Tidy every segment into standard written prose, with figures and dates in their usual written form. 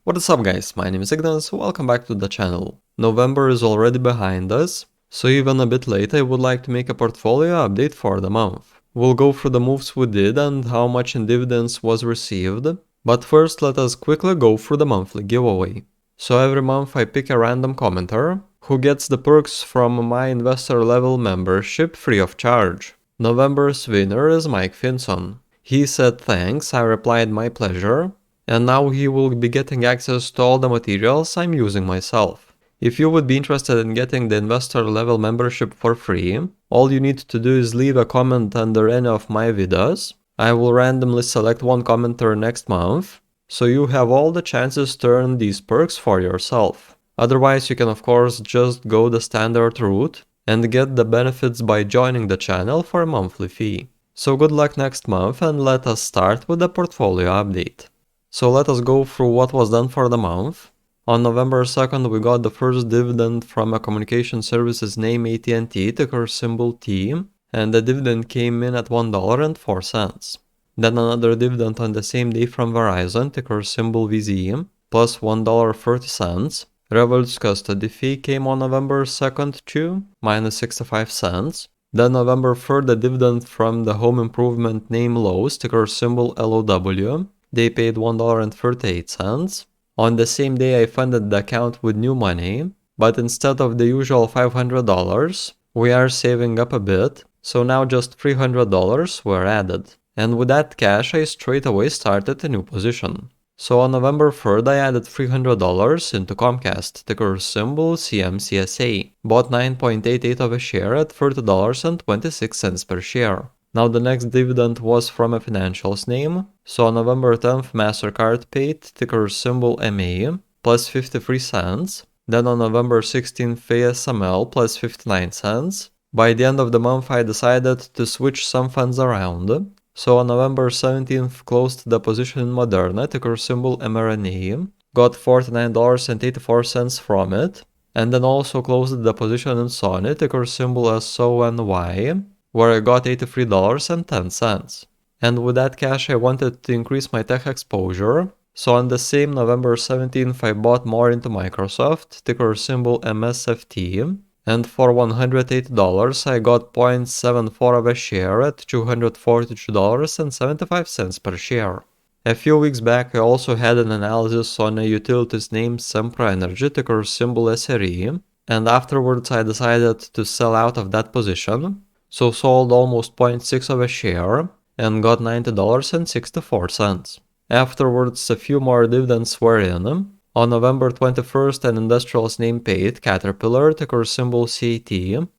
What is up guys, my name is Ignas, welcome back to the channel. November is already behind us, so even a bit late I would like to make a portfolio update for the month. We'll go through the moves we did and how much in dividends was received, but first let us quickly go through the monthly giveaway. So every month I pick a random commenter who gets the perks from my investor level membership free of charge. November's winner is Mike Finson. He said thanks, I replied my pleasure, and now he will be getting access to all the materials I'm using myself. If you would be interested in getting the investor level membership for free, all you need to do is leave a comment under any of my videos. I will randomly select one commenter next month, so you have all the chances to earn these perks for yourself. Otherwise, you can of course just go the standard route and get the benefits by joining the channel for a monthly fee. So good luck next month and let us start with the portfolio update. So let us go through what was done for the month. On November 2nd we got the first dividend from a communication services name AT&T, ticker symbol T, and the dividend came in at $1.04. Then another dividend on the same day from Verizon, ticker symbol VZ, plus $1.30. Revolut's custody fee came on November 2nd to minus 65 cents. Then November 3rd the dividend from the home improvement name Lowe's, ticker symbol LOW. They paid $1.38. On the same day I funded the account with new money, but instead of the usual $500, we are saving up a bit, so now just $300 were added. And with that cash I straight away started a new position. So on November 3rd I added $300 into Comcast, ticker symbol CMCSA, bought 9.88 of a share at $30.26 per share. Now the next dividend was from a financials name, so on November 10th MasterCard paid, ticker symbol MA, plus 53 cents, then on November 16th ASML plus 59 cents. By the end of the month I decided to switch some funds around, so on November 17th closed the position in Moderna, ticker symbol mRNA, got $49.84 from it, and then also closed the position in Sony, ticker symbol SONY, where I got $83.10. And with that cash I wanted to increase my tech exposure, so on the same November 17th I bought more into Microsoft, ticker symbol msft, and for $108 I got 0.74 of a share at $242.75 per share. A few weeks back I also had an analysis on a utilities named Sempra Energy, ticker symbol SRE, and afterwards I decided to sell out of that position, so sold almost 0.6 of a share and got $90.64. Afterwards a few more dividends were in. On November 21st an industrials name paid, Caterpillar, ticker symbol CAT,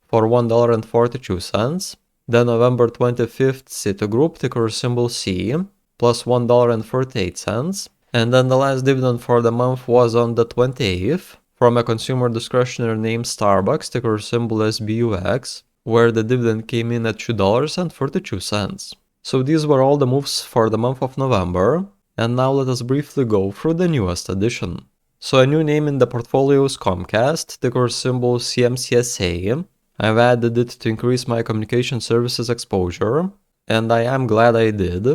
for $1.42. Then November 25th Citigroup, ticker symbol C, plus $1.48. And then the last dividend for the month was on the 28th from a consumer discretionary name Starbucks, ticker symbol SBUX, where the dividend came in at $2.42. So these were all the moves for the month of November, and now let us briefly go through the newest addition. So a new name in the portfolio is Comcast, ticker symbol CMCSA. I've added it to increase my communication services exposure, and I am glad I did,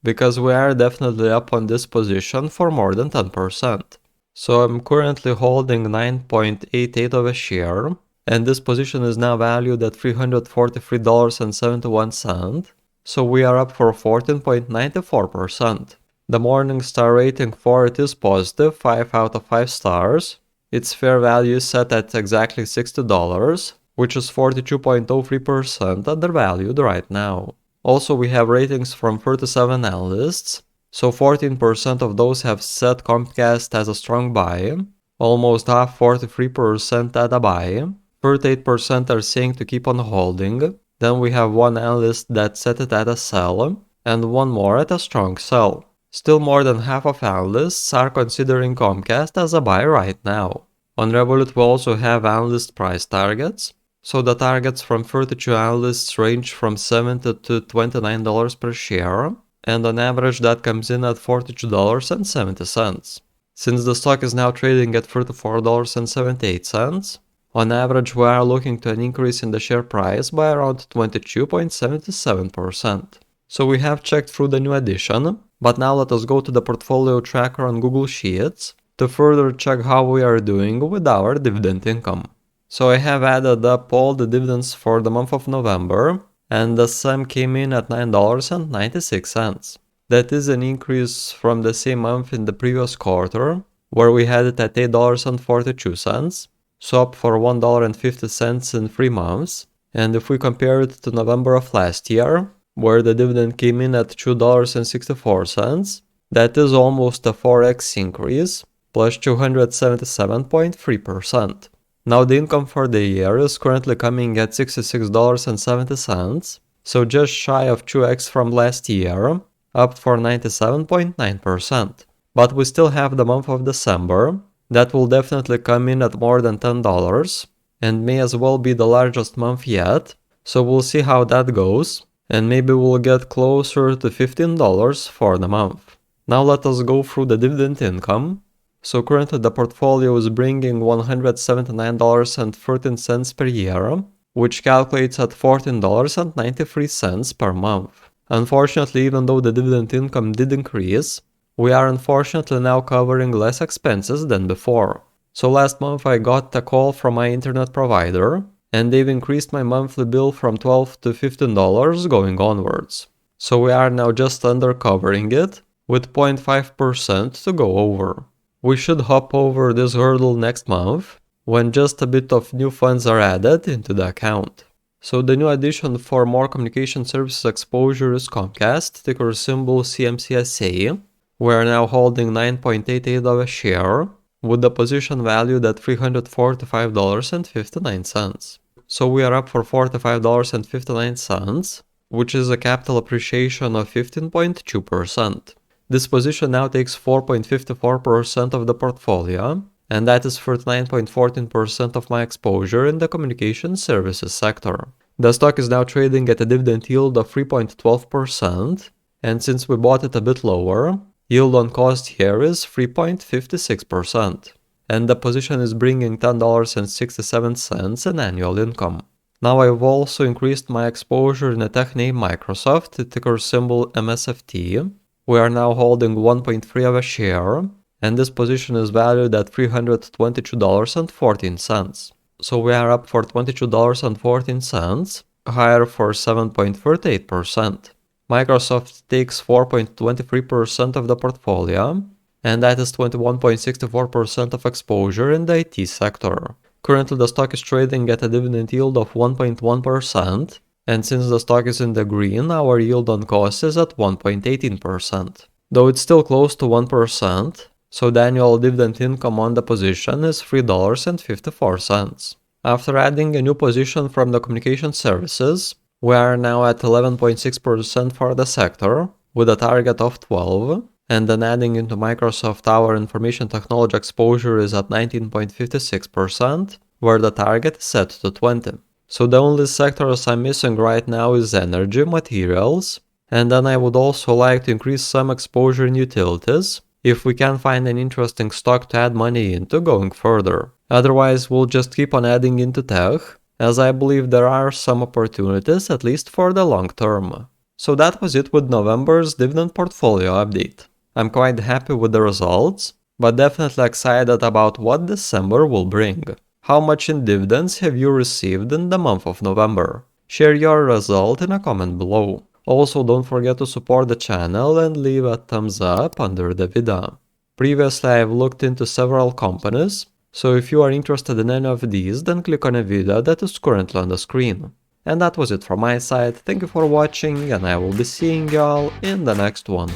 because we are definitely up on this position for more than 10%. So I'm currently holding 9.88 of a share, and this position is now valued at $343.71, so we are up for 14.94%. The Morningstar rating for it is positive, 5 out of 5 stars. Its fair value is set at exactly $60, which is 42.03% undervalued right now. Also we have ratings from 37 analysts, so 14% of those have set Comcast as a strong buy, almost half 43% at a buy, 38% are saying to keep on holding, then we have one analyst that set it at a sell, and one more at a strong sell. Still more than half of analysts are considering Comcast as a buy right now. On Revolut we also have analyst price targets, so the targets from 32 analysts range from $70 to $29 per share, and on average that comes in at $42.70. Since the stock is now trading at $34.78, on average we are looking to an increase in the share price by around 22.77%. So we have checked through the new addition, but now let us go to the portfolio tracker on Google Sheets. to further check how we are doing with our dividend income. So I have added up all the dividends for the month of November, and the sum came in at $9.96. That is an increase from the same month in the previous quarter, where we had it at $8.42, so up for $1.50 in 3 months. And if we compare it to November of last year, where the dividend came in at $2.64, that is almost a 4x increase, plus 277.3%. Now the income for the year is currently coming at $66.70, so just shy of 2x from last year, up for 97.9%. But we still have the month of December, that will definitely come in at more than $10, and may as well be the largest month yet, so we'll see how that goes, and maybe we'll get closer to $15 for the month. Now let us go through the dividend income. So currently the portfolio is bringing $179.13 per year, which calculates at $14.93 per month. Unfortunately, even though the dividend income did increase, we are unfortunately now covering less expenses than before. So last month I got a call from my internet provider, and they've increased my monthly bill from $12 to $15 going onwards. So we are now just under covering it, with 0.5% to go over. We should hop over this hurdle next month, when just a bit of new funds are added into the account. So the new addition for more communication services exposure is Comcast, ticker symbol CMCSA. We are now holding 9.88 of a share, with the position valued at $345.59. So we are up for $45.59, which is a capital appreciation of 15.2%. This position now takes 4.54% of the portfolio, and that is 39.14% of my exposure in the communication services sector. The stock is now trading at a dividend yield of 3.12%, and since we bought it a bit lower, yield on cost here is 3.56%, and the position is bringing $10.67 in annual income. Now I've also increased my exposure in a tech name Microsoft, ticker symbol msft. We are now holding 1.3 of a share, and this position is valued at $322.14. So we are up for $22.14, higher for 7.38%. Microsoft takes 4.23% of the portfolio, and that is 21.64% of exposure in the IT sector. Currently the stock is trading at a dividend yield of 1.1%, and since the stock is in the green, our yield on cost is at 1.18%. Though it's still close to 1%, so the annual dividend income on the position is $3.54. After adding a new position from the communication services, we are now at 11.6% for the sector, with a target of 12%, and then adding into Microsoft our information technology exposure is at 19.56%, where the target is set to 20%. So the only sectors I'm missing right now is energy, materials, and then I would also like to increase some exposure in utilities, if we can find an interesting stock to add money into going further. Otherwise, we'll just keep on adding into tech, as I believe there are some opportunities at least for the long term. So that was it with November's dividend portfolio update. I'm quite happy with the results, but definitely excited about what December will bring. How much in dividends have you received in the month of November? Share your result in a comment below. Also, don't forget to support the channel and leave a thumbs up under the video. Previously, I've looked into several companies, so if you are interested in any of these, then click on a video that is currently on the screen. And that was it from my side. Thank you for watching, and I will be seeing y'all in the next one.